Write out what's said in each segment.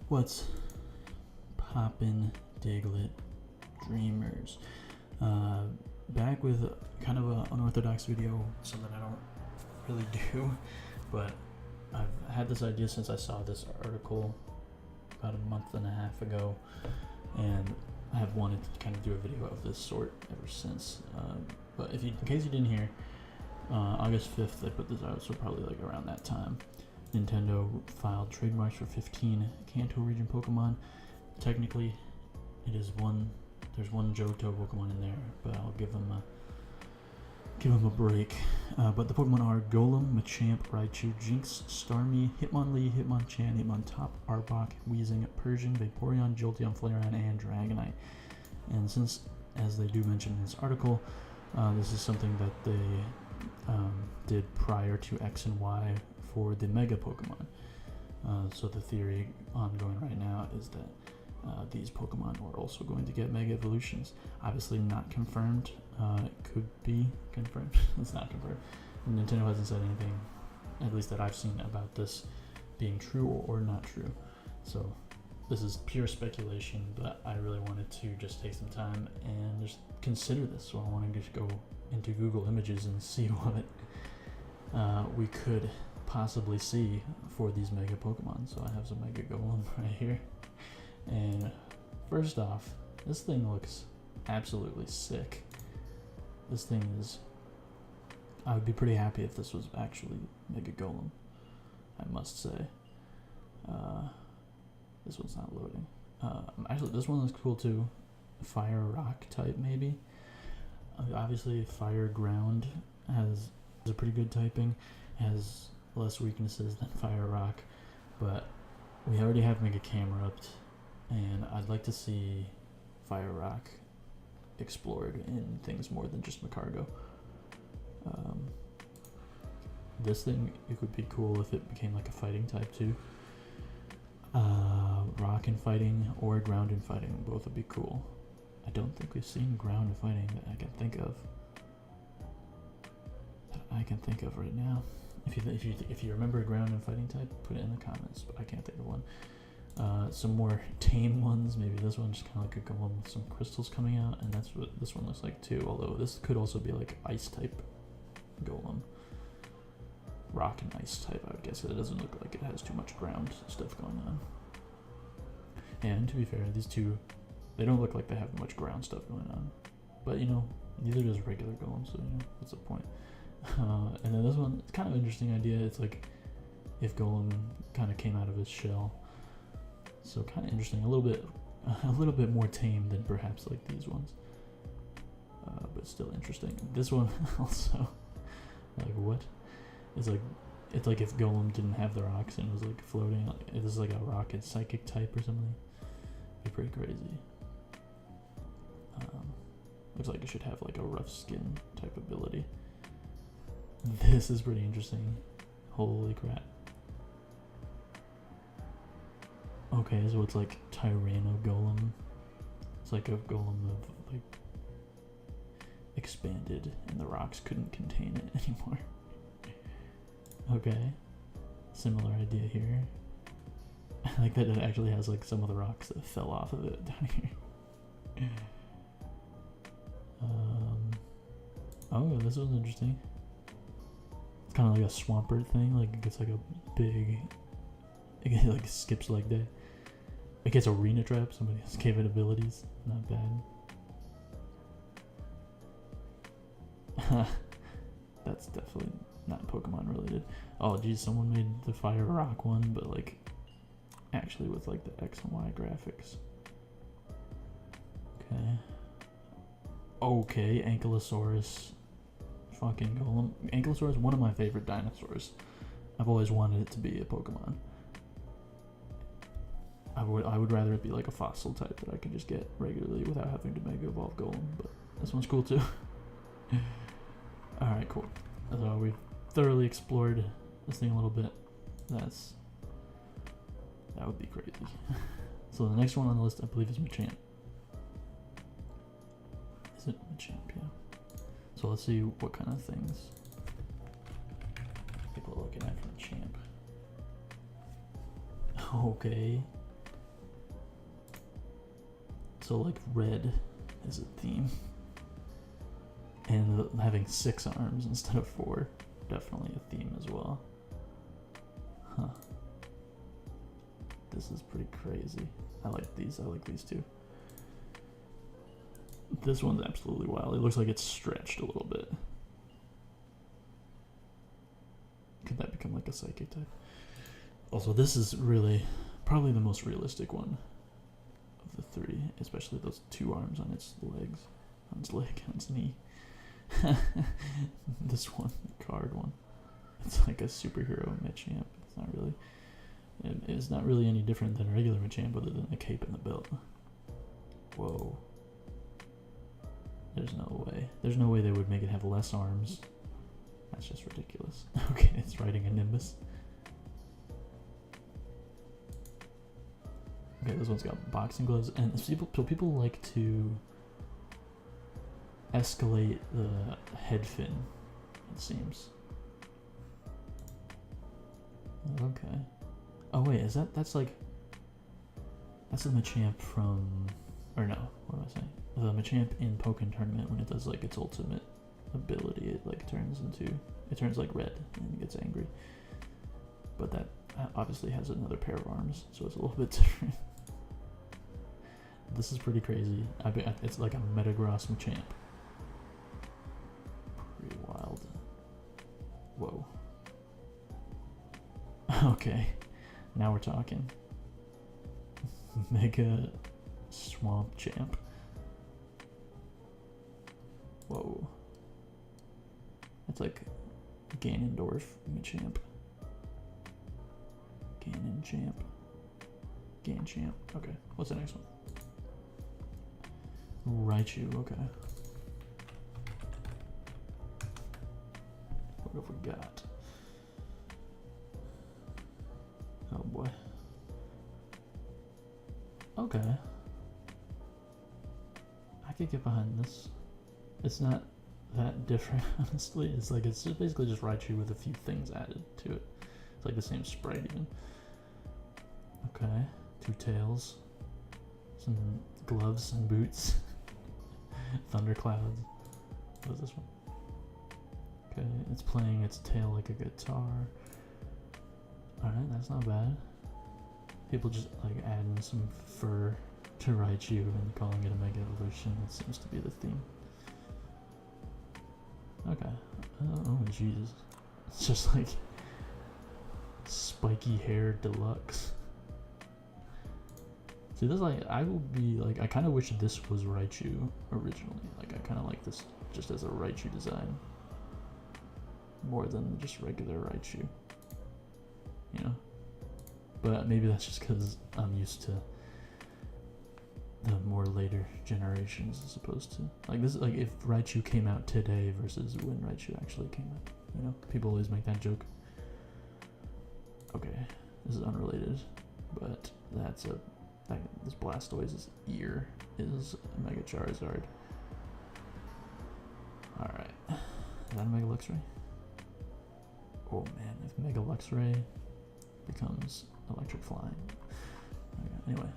What's poppin', Diglett Dreamers? Back with kind of an unorthodox video, something I don't really do, but I've had this idea since I saw this article about a month and a half ago, and I have wanted to kind of do a video of this sort ever since. But in case you didn't hear, August 5th they put this out, so probably like around that time. Nintendo filed trademarks for 15 Kanto region Pokemon. Technically, it is there's one Johto Pokemon in there, but I'll give them a break. But the Pokemon are Golem, Machamp, Raichu, Jinx, Starmie, Hitmonlee, Hitmonchan, Hitmontop, Arbok, Weezing, Persian, Vaporeon, Jolteon, Flareon, and Dragonite. And since, as they do mention in this article, this is something that they did prior to X and Y for the Mega Pokemon. So the theory ongoing right now is that these Pokemon are also going to get Mega Evolutions. Obviously not confirmed. It could be confirmed. It's not confirmed. Nintendo hasn't said anything, at least that I've seen, about this being true or not true. So this is pure speculation, but I really wanted to just take some time and just consider this. So I want to just go into Google Images and see what we could possibly see for these Mega Pokemon. So I have some Mega Golem right here. And first off, this thing looks absolutely sick. This thing is... I would be pretty happy if this was actually Mega Golem, I must say. This one's not loading. Actually, this one looks cool too. Fire Rock type, maybe. Obviously, Fire Ground has a pretty good typing, has less weaknesses than Fire Rock, but we already have Mega Camerupt, and I'd like to see Fire Rock explored in things more than just Macargo. This thing, it would be cool if it became like a fighting type too. Rock and fighting or ground and fighting, both would be cool. I don't think we've seen ground and fighting that I can think of right now. If you remember a ground and fighting type, put it in the comments, but I can't think of one. Some more tame ones, maybe this one, just kind of like a golem with some crystals coming out, and that's what this one looks like too, although this could also be like ice type golem. Rock and ice type, I would guess. It doesn't look like it has too much ground stuff going on. And to be fair, these two, they don't look like they have much ground stuff going on. But you know, neither does regular golem, so you know, what's the point? And then this one, it's kind of an interesting idea. It's like if Golem kind of came out of his shell. So kind of interesting, a little bit more tame than perhaps like these ones, but still interesting. This one also, like what? It's like if Golem didn't have the rocks and was like floating. Like, this is like a rocket psychic type or something. Be pretty crazy. Looks like it should have like a rough skin type ability. This is pretty interesting. Holy crap. Okay, so it's like Tyranno Golem. It's like a golem of like expanded and the rocks couldn't contain it anymore. Okay, similar idea here. I like that it actually has like some of the rocks that fell off of it down here. Oh, this was interesting. It's kind of like a Swampert thing, like it gets like a big, it like skips leg day. It gets Arena Trap, somebody else gave it abilities, not bad. That's definitely not Pokemon related. Oh geez, someone made the Fire Rock one, but like actually with like the X and Y graphics. Okay, Ankylosaurus fucking Golem. Ankylosaurus, one of my favorite dinosaurs. I've always wanted it to be a Pokemon. I would rather it be like a fossil type that I could just get regularly without having to Mega Evolve Golem, but this one's cool too. Alright, cool. So we've thoroughly explored this thing a little bit. That would be crazy. So the next one on the list, I believe, is Machamp. Is it Machamp? Yeah. So let's see what kind of things people are looking at for Machamp. Okay. So like red is a theme. And having 6 arms instead of 4, definitely a theme as well. Huh. This is pretty crazy. I like these too. This one's absolutely wild. It looks like it's stretched a little bit. Could that become like a psychic type? Also, this is really probably the most realistic one of the 3, especially those 2 arms on its legs, on its leg, on its knee. This one, the card one, it's like a superhero Machamp. It's not really any different than a regular Machamp other than the cape and the belt. Whoa. There's no way they would make it have less arms. That's just ridiculous. Okay, it's riding a Nimbus. Okay, this one's got boxing gloves, and people like to escalate the head fin, it seems. Okay. Oh wait, that's the Machamp from, or no, what am I saying? The Machamp in Pokken Tournament, when it does like its ultimate ability, it like turns like red and it gets angry. But that obviously has another pair of arms, so it's a little bit different. This is pretty crazy. It's like a Metagross Machamp. Pretty wild. Whoa. Okay, now we're talking. Mega Swamp Champ. Whoa. That's like Ganondorf Machamp. Ganchamp. Okay, what's the next one? Raichu, okay. What have we got? Oh boy. Okay. I could get behind this. It's not that different, honestly. It's just basically just Raichu with a few things added to it. It's like the same sprite even. Okay. 2 tails. Some gloves and boots. Thunderclouds. What is this one? Okay, it's playing its tail like a guitar. Alright, that's not bad. People just like adding some fur to Raichu and calling it a Mega Evolution. That seems to be the theme. Okay. Oh, Jesus. It's just like spiky hair deluxe. See, this I kind of wish this was Raichu originally. Like, I kind of like this just as a Raichu design more than just regular Raichu. You know? But maybe that's just because I'm used to the more later generations as opposed to like this. Like if Raichu came out today versus when Raichu actually came out, you know, people always make that joke. Okay, this is unrelated, but this Blastoise's ear is a Mega Charizard. All right, is that a Mega Luxray? Oh man, if Mega Luxray becomes Electric Flying. Okay, anyway.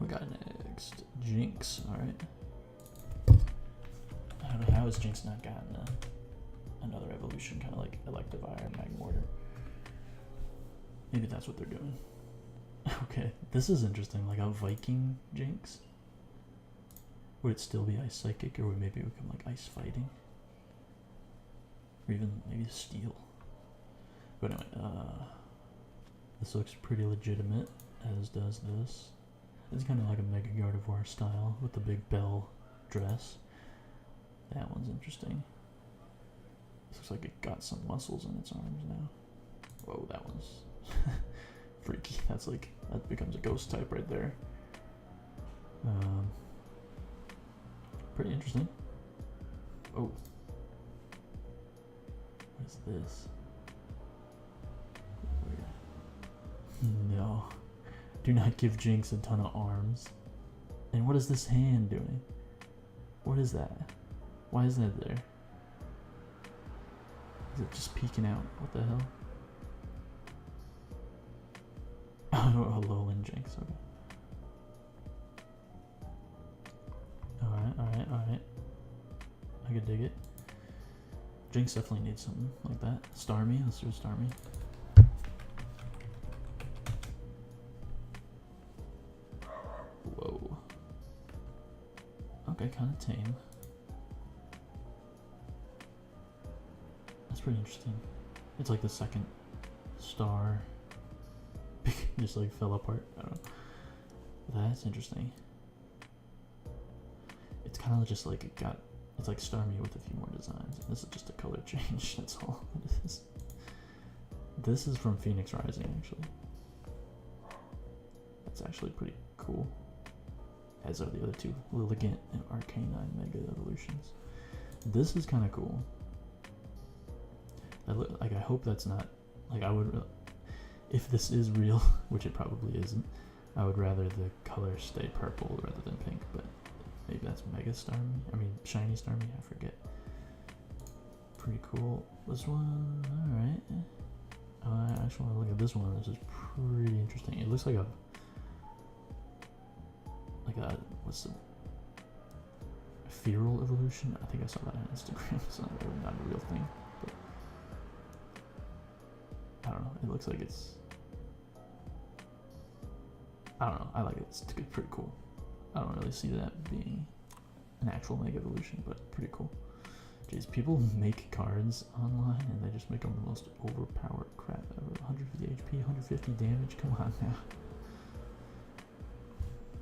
We got next Jinx, alright. I don't know, how has Jinx not gotten another evolution, kind of like Electivire and Magmortar? Maybe that's what they're doing. Okay, this is interesting, like a Viking Jinx. Would it still be Ice Psychic, or would it maybe become like Ice Fighting? Or even maybe Steel? But anyway, this looks pretty legitimate, as does this. It's kind of like a Mega Gardevoir style with the big bell dress. That one's interesting. This looks like it got some muscles in its arms now. Whoa, that one's freaky. That becomes a ghost type right there. Pretty interesting. Oh. What is this? No. Do not give Jinx a ton of arms. And what is this hand doing? What is that? Why is that there? Is it just peeking out? What the hell? Oh, Alolan Jinx, okay. Alright. I could dig it. Jinx definitely needs something like that. Starmie, let's do a Starmie. Whoa. Okay, kind of tame. That's pretty interesting. It's like the second star just like fell apart. I don't know. That's interesting. It's kind of just like it's like Starmie with a few more designs. This is just a color change, that's all it is. This is from Phoenix Rising, actually. That's actually pretty cool. As are the other two, Lilligant and Arcanine Mega Evolutions. This is kind of cool. Like, I hope that's not, like, I would, if this is real, which it probably isn't, I would rather the color stay purple rather than pink, but maybe that's Mega Starmie, I mean Shiny Starmie, I forget. Pretty cool. This one, alright. I actually want to look at this one. This is pretty interesting. It looks like a, what's the, Feral Evolution? I think I saw that on Instagram. It's not a real thing, but I don't know. It looks like it's, I don't know. I like it. It's pretty cool. I don't really see that being an actual Mega Evolution, but pretty cool. Jeez, people make cards online and they just make them the most overpowered crap ever. 150 HP, 150 damage. Come on now.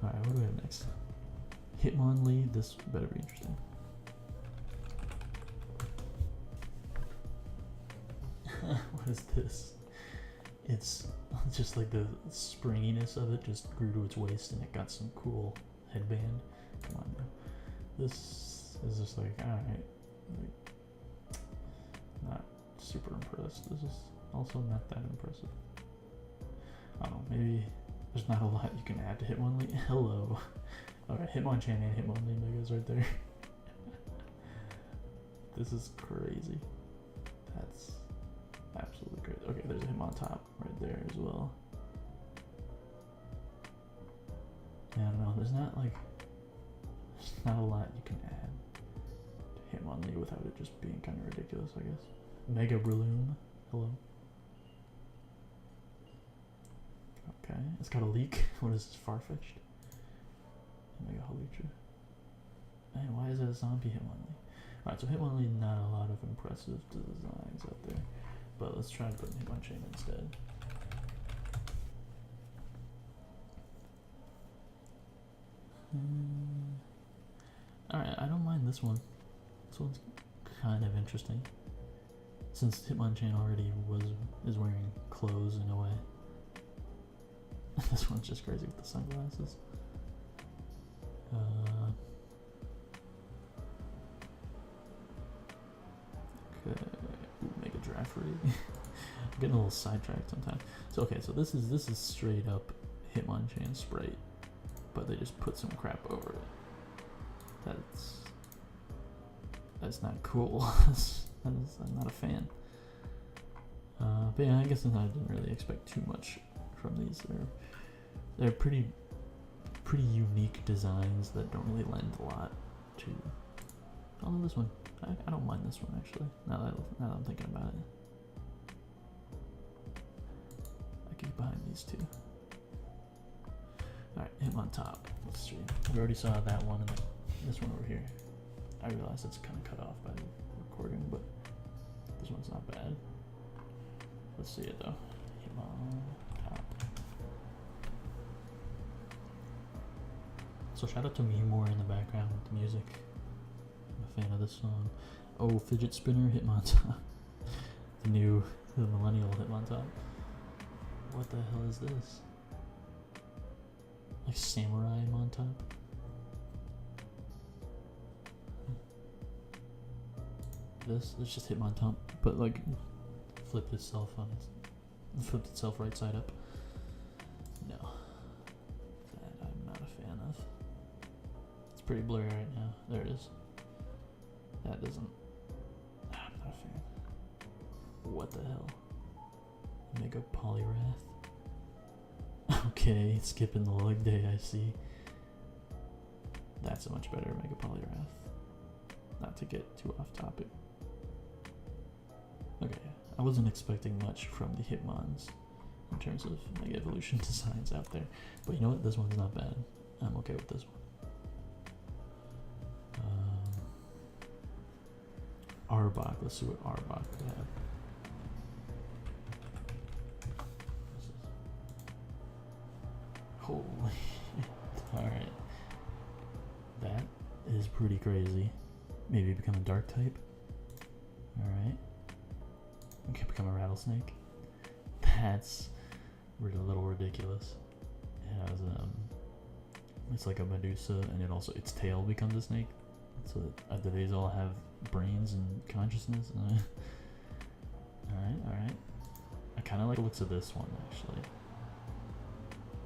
Alright, what do we have next? Hitmonlee. This better be interesting. What is this? It's just like the springiness of it just grew to its waist and it got some cool headband. Come on now. This is just like, alright. Like, not super impressed. This is also not that impressive. I don't know, maybe there's not a lot you can add to Hitmonlee. Hello. Alright, Hitmonchan and Hitmonlee Megas right there. This is crazy. That's absolutely crazy. Okay, there's a Hitmontop right there as well. Yeah, I don't know, there's not a lot you can add to Hitmonlee without it just being kind of ridiculous, I guess. Mega Breloom. Hello. Okay, it's got a leak. What is this, Farfetch'd? Mega Hawlucha. Man, why is that a zombie Hitmonlee? Alright, so Hitmonlee, not a lot of impressive designs out there. But let's try and put Hitmonchan instead. Alright, I don't mind this one. This one's kind of interesting. Since Hitmonchan already is wearing clothes in a way. This one's just crazy with the sunglasses. Okay. Ooh, Mega Giraffe. I'm getting a little sidetracked sometimes. So okay, so this is straight up Hitmonchan Sprite, but they just put some crap over it. That's not cool. I'm not a fan. But yeah, I guess I didn't really expect too much from these. They're pretty unique designs that don't really lend a lot to. Although this one, I don't mind this one actually. Now that I'm thinking about it, I can get behind these two. All right, Hitmontop. Let's see. We already saw that one and this one over here. I realize it's kind of cut off by the recording, but this one's not bad. Let's see it though. Hitmontop. So shout out to Mewmore in the background with the music. I'm a fan of this song. Oh, Fidget Spinner Hitmontop. the millennial Hitmontop. What the hell is this? Like Samurai Montop? It's just Hitmontop, but like flipped itself right side up. No. That I'm not a fan of. It's pretty blurry right now. There it is. That doesn't. I'm not a fan. What the hell? Mega Poliwrath. Okay, skipping the leg day, I see. That's a much better Mega Polyrath. Not to get too off topic. Okay, I wasn't expecting much from the Hitmons in terms of Mega Evolution designs out there. But you know what? This one's not bad. I'm okay with this one. Arbok. Let's see what Arbok could have. Holy alright. That is pretty crazy. Maybe become a dark type. Alright. Okay, become a rattlesnake. That's a little ridiculous. It has it's like a Medusa, and it also its tail becomes a snake. So do these all have brains and consciousness? Alright. I kind of like the looks of this one actually.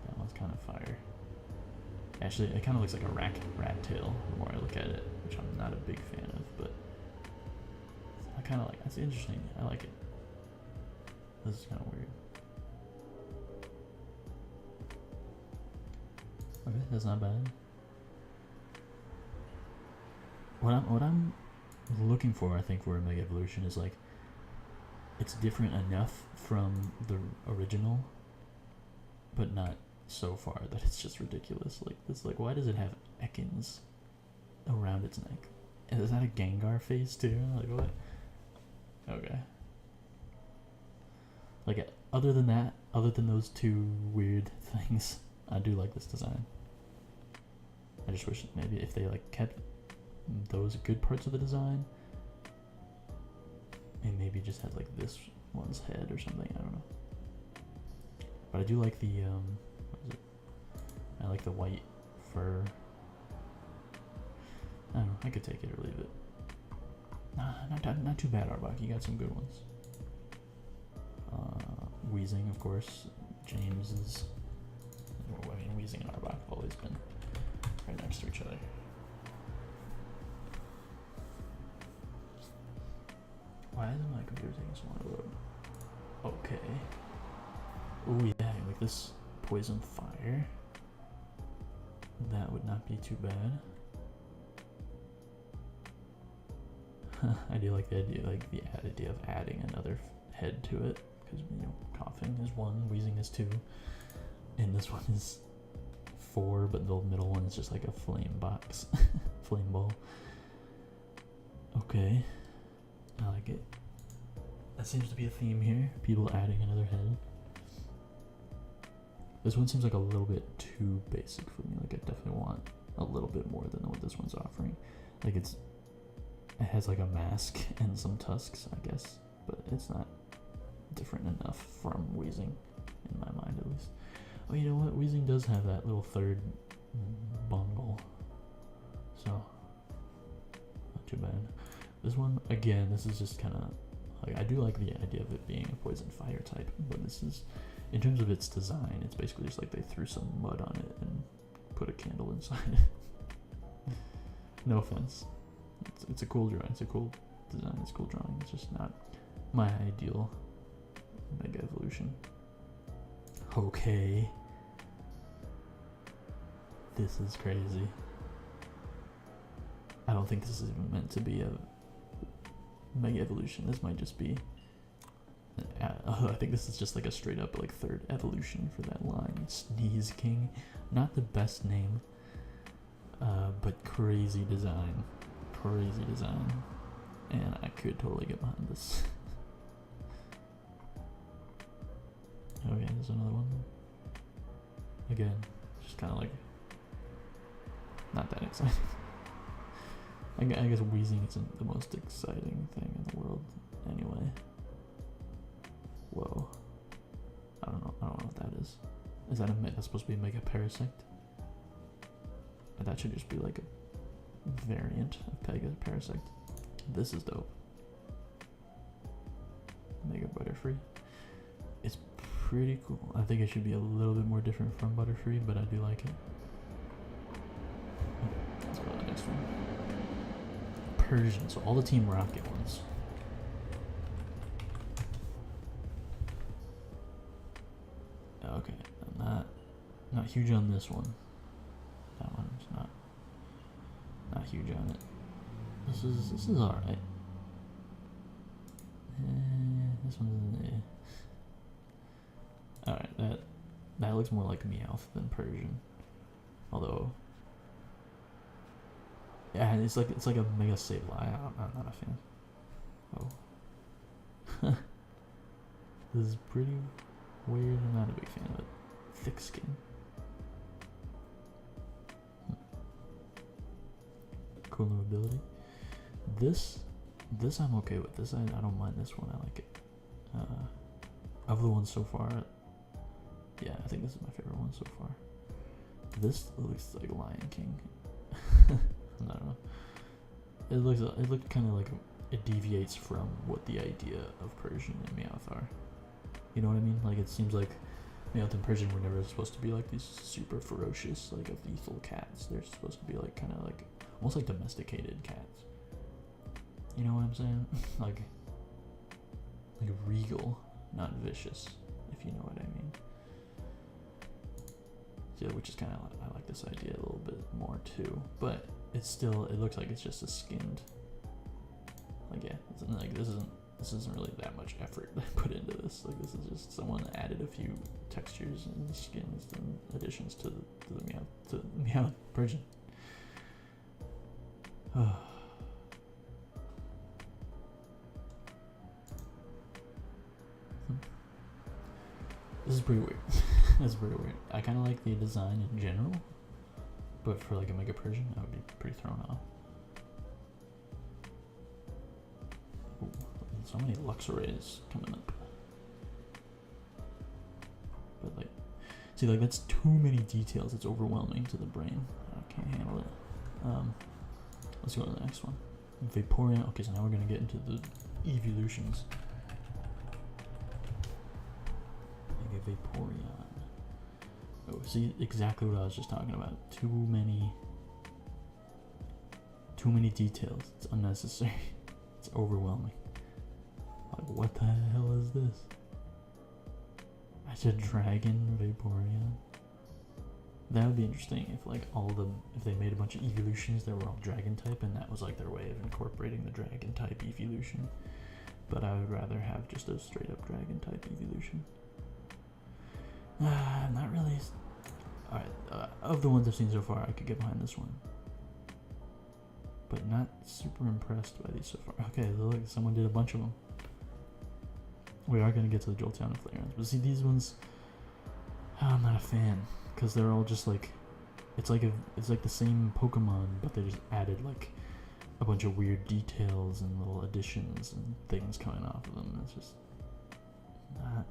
That one's kind of fire. Actually, it kind of looks like a rat tail the more I look at it, which I'm not a big fan of, but I kind of like. That's interesting. I like it. This is kind of weird. Okay, that's not bad. What I'm looking for, I think, for a Mega Evolution is like it's different enough from the original, but not so far that it's just ridiculous. Like this, like why does it have Ekans around its neck? And is that a Gengar face too? Like what? Okay. Like other than that, other than those two weird things, I do like this design. I just wish maybe if they like kept those good parts of the design and maybe just had like this one's head or something. I don't know. But I do like the what is it? I like the white fur. I don't know. I could take it or leave it. Nah, not too bad, Arbok. You got some good ones. Wheezing, of course. James is. Well, I mean, Wheezing and Arbok have always been right next to each other. Why isn't my computer taking so long to load? Okay. Oh yeah, like this poison fire. That would not be too bad. I do like the idea of adding another head to it, because you know, coughing is 1, wheezing is 2, and this one is 4, but the middle one is just like a flame box, flame ball. Okay, I like it. That seems to be a theme here. People adding another head. This one seems like a little bit too basic for me. Like I definitely want a little bit more than what this one's offering. Like it has like a mask and some tusks, I guess, but it's not different enough from Wheezing, in my mind at least. Oh, you know what? Wheezing does have that little third bungle, so not too bad. This one, again, this is just kind of like, I do like the idea of it being a poison fire type, but this is, in terms of its design, it's basically just like they threw some mud on it and put a candle inside it. No offense. It's a cool drawing. It's a cool design. It's a cool drawing. It's just not my ideal Mega Evolution. Okay. This is crazy. I don't think this is even meant to be a Mega Evolution. This might just be I think this is just like a straight up like third evolution for that line. Sneeze King. Not the best name, but crazy design. Crazy design. And I could totally get behind this. Okay, there's another one. Again, just kind of like not that exciting. I guess Wheezing isn't the most exciting thing in the world anyway. Whoa. I don't know what that is. Is that that's supposed to be Mega Parasect? That should just be like a variant of Parasect. This is dope. Mega Butterfree. It's pretty cool. I think it should be a little bit more different from Butterfree, but I do like it. Let's go to the next one. Persian. So all the Team Rocket ones. Okay, I'm not huge on this one. That one's not huge on it. This is alright. This one's alright. That looks more like Meowth than Persian. Although, yeah, it's like a mega Sableye. I'm not a fan. Oh, this is pretty weird. I'm not a big fan of it. Thick skin. Cool new ability. This I'm okay with. This I don't mind this one. I like it. Of the ones so far, yeah, I think this is my favorite one so far. This looks like Lion King. I don't know. It looks kind of like it deviates from what the idea of Persian and Meowth are. You know what I mean? Like, it seems like Meowth and Persian were never supposed to be like these super ferocious, like lethal cats. They're supposed to be like kind of like almost like domesticated cats. You know what I'm saying? like regal, not vicious, if you know what I mean. Yeah, which is kind of, I like this idea a little bit more too, but it's still, it looks like it's just a skinned, like, yeah, it's like this isn't really that much effort put into this. Like, this is just someone added a few textures and skins and additions to the Meowth Persian. This is pretty weird. That's pretty weird. I kind of like the design in general, but for like a Mega Persian, I would be pretty thrown off. Ooh, so many Luxrays coming up. But like, see, like that's too many details. It's overwhelming to the brain. I can't handle it. Let's go to the next one. Vaporeon. Okay, so now we're gonna get into the evolutions. Vaporeon. Oh, see, exactly what I was just talking about. Too many details. It's unnecessary. It's overwhelming. Like, what the hell is this? That's a dragon Vaporeon. That would be interesting if like if they made a bunch of evolutions that were all dragon type, and that was like their way of incorporating the dragon type evolution. But I would rather have just a straight up dragon type evolution. Not really. Alright, of the ones I've seen so far, I could get behind this one. But not super impressed by these so far. Okay, look, someone did a bunch of them. We are going to get to the Jolteon and Flareons. But see, these ones, I'm not a fan. Because they're all just like, it's like the same Pokemon, but they just added like a bunch of weird details and little additions and things coming off of them. It's just not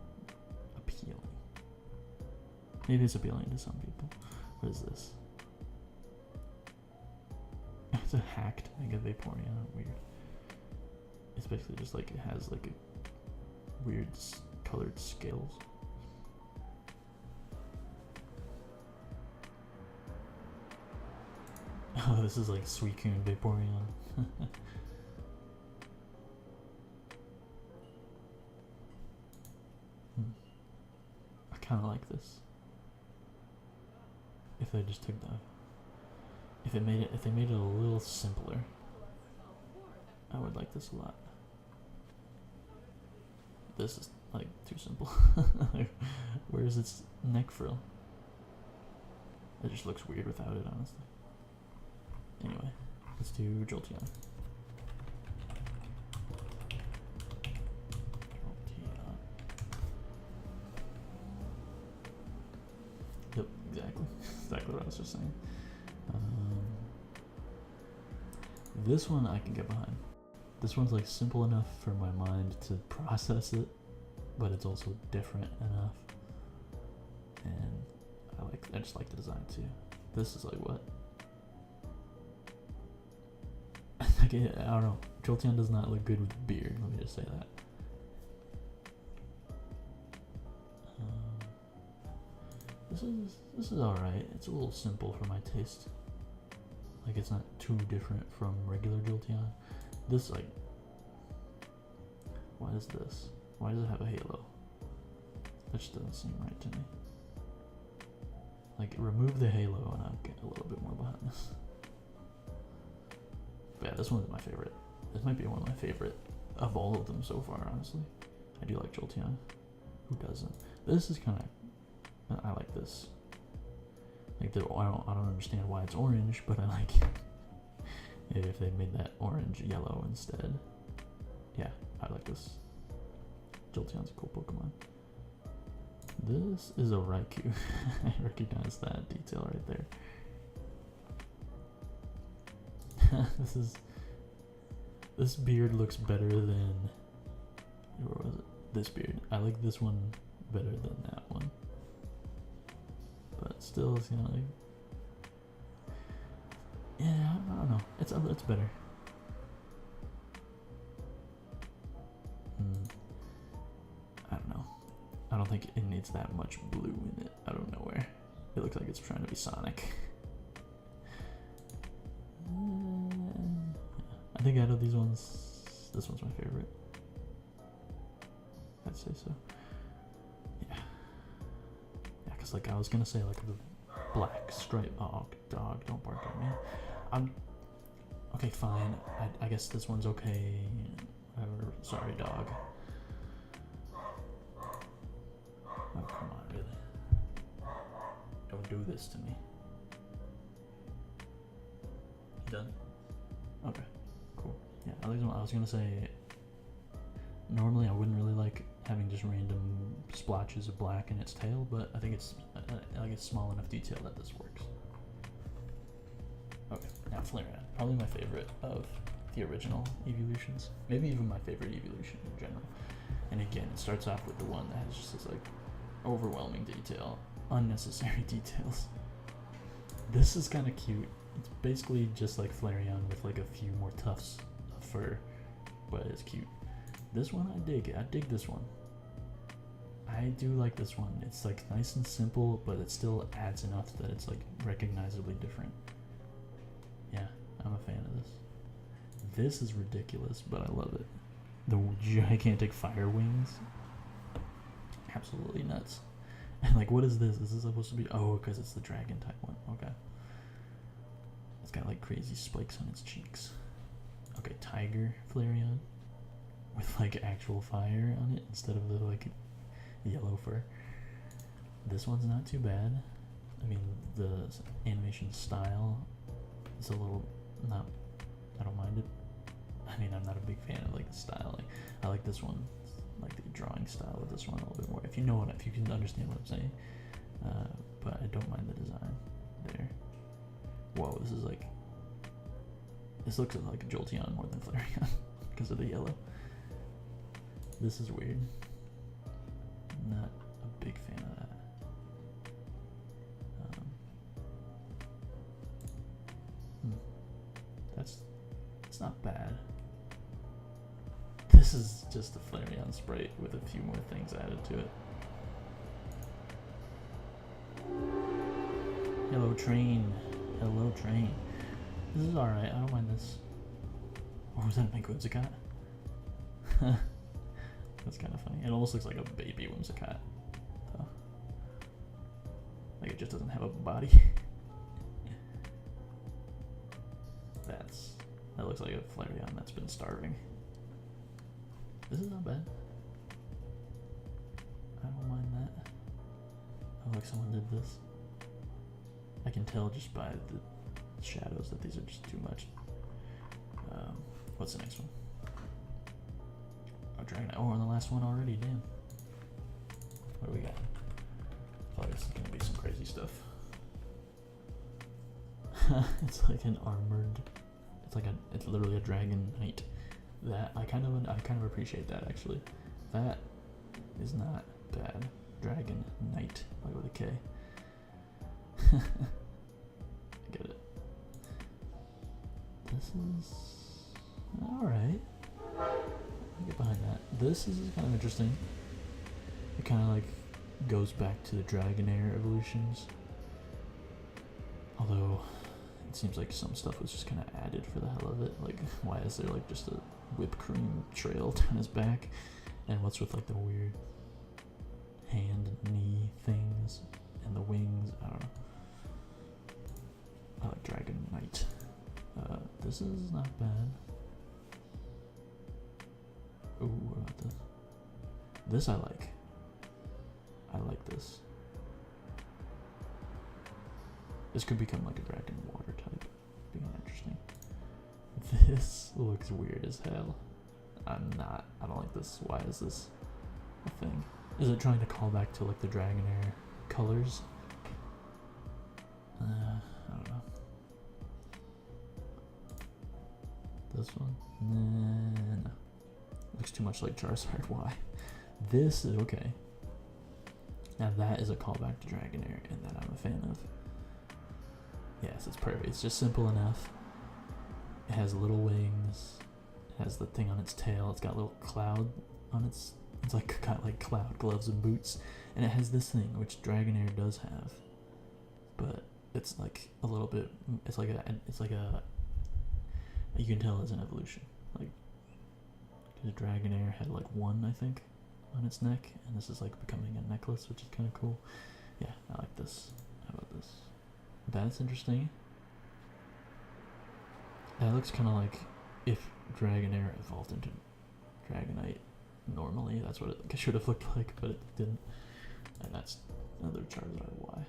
appealing. Maybe it's appealing to some people. What is this? It's a hacked Mega Vaporeon. Weird. It's basically just like it has like a weird colored scales. Oh, this is like Suicune Vaporeon. I kind of like this. If they just took the, if they made it a little simpler, I would like this a lot. This is like too simple. Where's its neck frill? It just looks weird without it, honestly. Anyway, let's do Jolteon. Yep, exactly. Exactly what I was just saying. This one I can get behind. This one's like simple enough for my mind to process it, but it's also different enough. And I just like the design too. This is like what? I don't know. Jolteon does not look good with beard. Let me just say that. This is all right. It's a little simple for my taste. Like, it's not too different from regular Jolteon. This, like, what is this? Why does it have a halo? That just doesn't seem right to me. Like, remove the halo and I'll get a little bit more behind this. this one's my favorite. This might be one of my favorite of all of them so far, honestly. I do like Jolteon. Who doesn't? This is kind of... I like this. Like, I don't understand why it's orange, but I like it. If they made that orange yellow instead. Yeah, I like this. Jolteon's a cool Pokemon. This is a Raikou. I recognize that detail right there. This beard looks better than, where was it? This beard. I like this one better than that one. But still, it's kind of like, yeah, I don't know. It's better. I don't know. I don't think it needs that much blue in it out of nowhere. It looks like it's trying to be Sonic. I think out of these ones, this one's my favorite. I'd say so. Yeah. Yeah, because like I was gonna say like the black stripe. Oh, dog, don't bark at me. Okay, fine. I guess this one's okay. Whatever. Sorry, dog. Oh, come on, really? Don't do this to me. You done? Okay, cool. Yeah, I was gonna say, normally I wouldn't really like having just random splotches of black in its tail, but I think it's like it's small enough detail that this works. Okay, now Flareon, probably my favorite of the original evolutions. Maybe even my favorite evolution in general. And again, it starts off with the one that has just this like overwhelming detail, unnecessary details. This is kind of cute. It's basically just like Flareon with like a few more tufts of fur, but it's cute. This one I dig this one. I do like this one. It's like nice and simple, but it still adds enough that it's like recognizably different. Yeah, I'm a fan of this. This is ridiculous, but I love it. The gigantic fire wings. Absolutely nuts. And like, what is this? Is this supposed to be? Oh, because it's the dragon type one. Okay. It's got like crazy spikes on its cheeks. Okay, tiger Flareon with like actual fire on it instead of the like yellow fur. This one's not too bad. I mean, the animation style is a little not. I don't mind it. I mean, I'm not a big fan of like the style. Like, I like this one, like the drawing style of this one a little bit more. If you can understand what I'm saying. But I don't mind the design there. Whoa, this looks like a Jolteon more than Flareon because of the yellow. This is weird. Not a big fan of that. It's not bad. This is just a Flareon sprite with a few more things added to it. Hello train. Hello train. This is alright, I don't mind this. Or was that a big Whimsicott? That's kind of funny. It almost looks like a baby Whimsicott. So, like it just doesn't have a body. That looks like a Flareon that's been starving. This is not bad. I don't mind that. I like someone did this. I can tell just by the shadows that these are just too much. What's the next one? Oh, Dragon. Oh, we're on the last one already. Damn. What do we got? I thought this is gonna be some crazy stuff. It's like an armored. It's literally a dragon knight. That I kind of appreciate that actually. That is not bad. Dragon knight, like with a K. I get it. This is alright. I get behind that. This is kind of interesting. It kind of like goes back to the Dragonair evolutions. Although it seems like some stuff was just kind of added for the hell of it. Like, why is there like just a whipped cream trail down his back? And what's with like the weird hand and knee things and the wings? I don't know. I like Dragon Knight. This is not bad. Ooh, what about this? This I like. I like this. This could become like a dragon water type. Being interesting. This looks weird as hell. I don't like this. Why is this a thing? Is it trying to call back to like the Dragonair colors? I don't know. This one? Nah, no. Looks too much like Charizard. Why? This is okay. Now that is a callback to Dragonair, and that I'm a fan of. Yes, it's perfect. It's just simple enough. It has little wings. It has the thing on its tail. It's got a little cloud on its. It's like got like cloud gloves and boots, and it has this thing which Dragonair does have, but it's like a little bit. It's like a. You can tell it's an evolution. Like, because Dragonair had like one, I think, on its neck, and this is like becoming a necklace, which is kind of cool. Yeah, I like this. How about this? That's interesting. That looks kind of like if Dragonair evolved into Dragonite normally. That's what it should have looked like, but it didn't. And that's another Charizard. Why?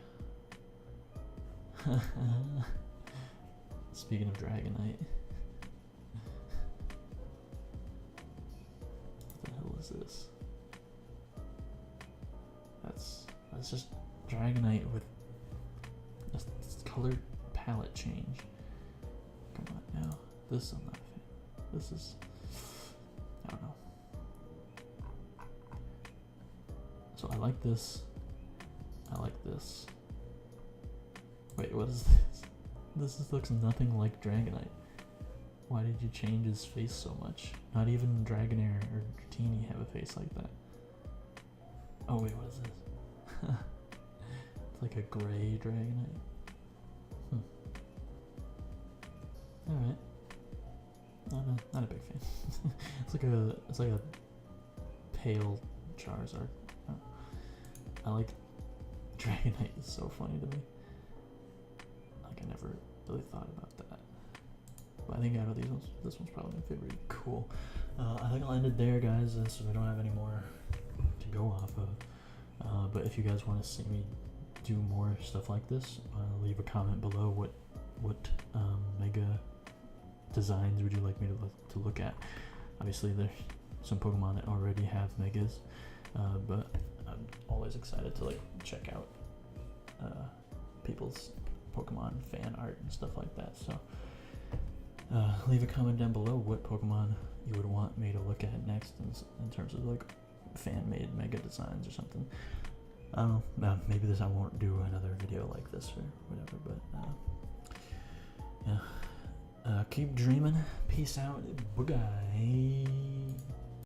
Speaking of Dragonite. What the hell is this? That's just Dragonite with a color palette change. Come on now. This I'm not a fan. This is, I don't know. So I like this. I like this. Wait, what is this? This looks nothing like Dragonite. Why did you change his face so much? Not even Dragonair or Dratini have a face like that. Oh wait, what is this? It's like a gray Dragonite. Alright. Not a big fan. it's like a pale Charizard. I like Dragonite. Is so funny to me. Like I never really thought about that. But I think out of these ones, this one's probably my favorite. Cool. I think I'll end it there, guys, so we don't have any more to go off of. But if you guys want to see me do more stuff like this, leave a comment below. What mega designs would you like me to look at? Obviously, there's some Pokemon that already have megas, but I'm always excited to like check out people's Pokemon fan art and stuff like that. So leave a comment down below what Pokemon you would want me to look at next in terms of like fan-made mega designs or something. I don't know, maybe I won't do another video like this or whatever, but yeah. Keep dreaming. Peace out. Bye.